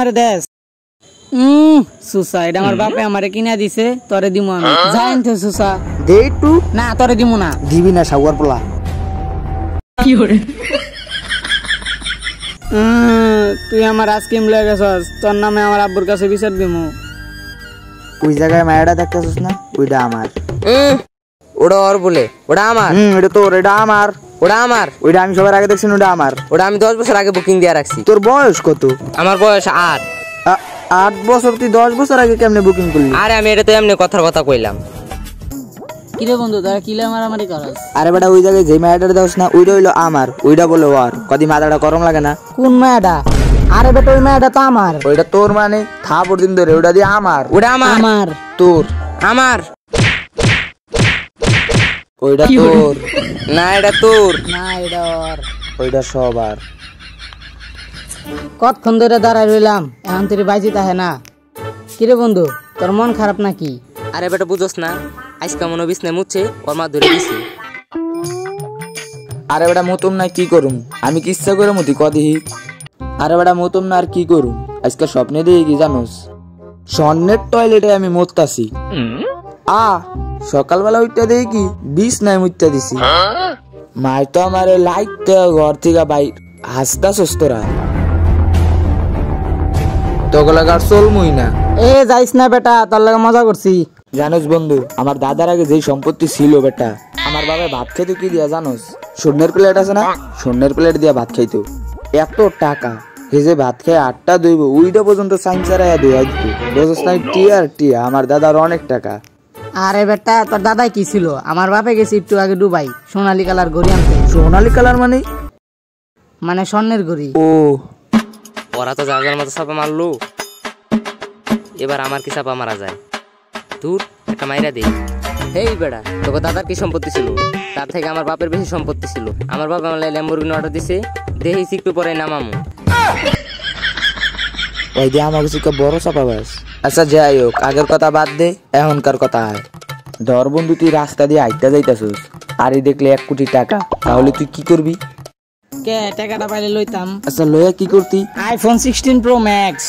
আমারে দেস সুসা এটা আমার বাপে আমারে কিনা দিছে তোরে দিমু আমি জান তো সুসা দে একটু না তোরে দিমু না দিবি না সাগুয়ার পোলা কি করে তুই আমার আইসক্রিম লয়ে গেছস তোর নামে আমার আব্বুর কাছে বিচার দিমু ওই জায়গায় মায়াটা দেখতেছিস না ওইটা আমার ওটা ওর বলে ওটা আমার এটা তোর এটা আমার ওটা আমার ওইটা আমি সবার আগে দেখছি ওটা আমার ওটা আমি 10 বছর আগে বুকিং দিয়ে রাখছি। তোর বয়স কত? আমার বয়স 8। 8 বছর? তুই 10 বছর আগে কেমনে বুকিং করলি? আরে আমি এটা তো এমনি কথার কথা কইলাম। কি রে বন্ধু তোরা কিলে মারামারি করস? আরে বেটা ওই জায়গায় যে মায়াটা দাওস না ওইটা হইলো আমার ওইটা বলে ওর কদি মাথাটা গরম লাগে না? কোন মায়াটা? আরে বেটা ওই মায়াটা তো আমার। ওইটা তোর মানে থাপড় দিন ধরে ওইটা দিয়ে আমার ওটা আমার আমার তোর আমার ওইটা তোর না এটা তোর না এটা ওর ওইটা সবার। কতক্ষণ ধরে দাঁড়ায় রইলাম এখন তুই বাইজি তাহে না। কি রে বন্ধু তোর মন খারাপ নাকি? আরে বেটা বুঝোস না আজকে মনে বিছনে মুছে ওর মা ধরে দিছি। আরে বেটা মতম না কি করুম আমি কি ইচ্ছা করে মতি কদি। আরে বেটা মতম না আর কি করুম আজকে স্বপ্নে দিয়ে কি জানোস স্বর্ণের টয়লেটে আমি মরতাছি। সকালবেলা উঠতে দেখি কি বিষ নাই মুত্যা দিছি। মাই তো আমার লাইট ঘর থেকে বাইর হাসতা সস্তরা তোগুলাকার চলমুই না। এ যাইস না বেটা তোর লাগে মজা করছি। জানোস বন্ধু আমার দাদার আগে যেই সম্পত্তি ছিল বেটা আমার বাবা ভাত খাইতো কি দিয়া জানোস স্বর্ণের প্লেট আছে না স্বর্ণের প্লেট দিয়া ভাত খাইতো। এত টাকা হে যে ভাত খাই 8টা দইব ওইটা পর্যন্ত সাইন্সারাইয়া দইয়া দিত বুঝছ না টিয়া আমার দাদার অনেক টাকা। আরে বেটা তোর দাদাই কি ছিল আমার বাপে গেছে একটু আগে দুবাই সোনালী কালার ঘড়ি আনতে। সোনালী কালার মানে স্বর্ণের ঘড়ি। ও ওরা তো জায়গার মতো চাপা মারলো এবার আমার কি চাপা মারা যায় দূর একটা মাইরা দে। হেই বেড়া তোকে দাদার কি সম্পত্তি ছিল তার থেকে আমার বাপের বেশি সম্পত্তি ছিল। আমার বাবা আমার ল্যাম্বরগিনি অর্ডার দিছে দেহি একটু পরে নামামু ওই দিয়ে আমার কাছে বড় চাপা বাস। আচ্ছা যাই হোক আগের কথা বাদ দে এখনকার কথা আয়। ধর বন্ধু তুই রাস্তা দিয়ে আইটা যাইতাছিস আর দেখলে 1 কোটি টাকা তাহলে তুই কি করবি? কে টাকাটা পাইলে লইতাম। আচ্ছা লইয়া কি করতি? IPhone 16 pro max.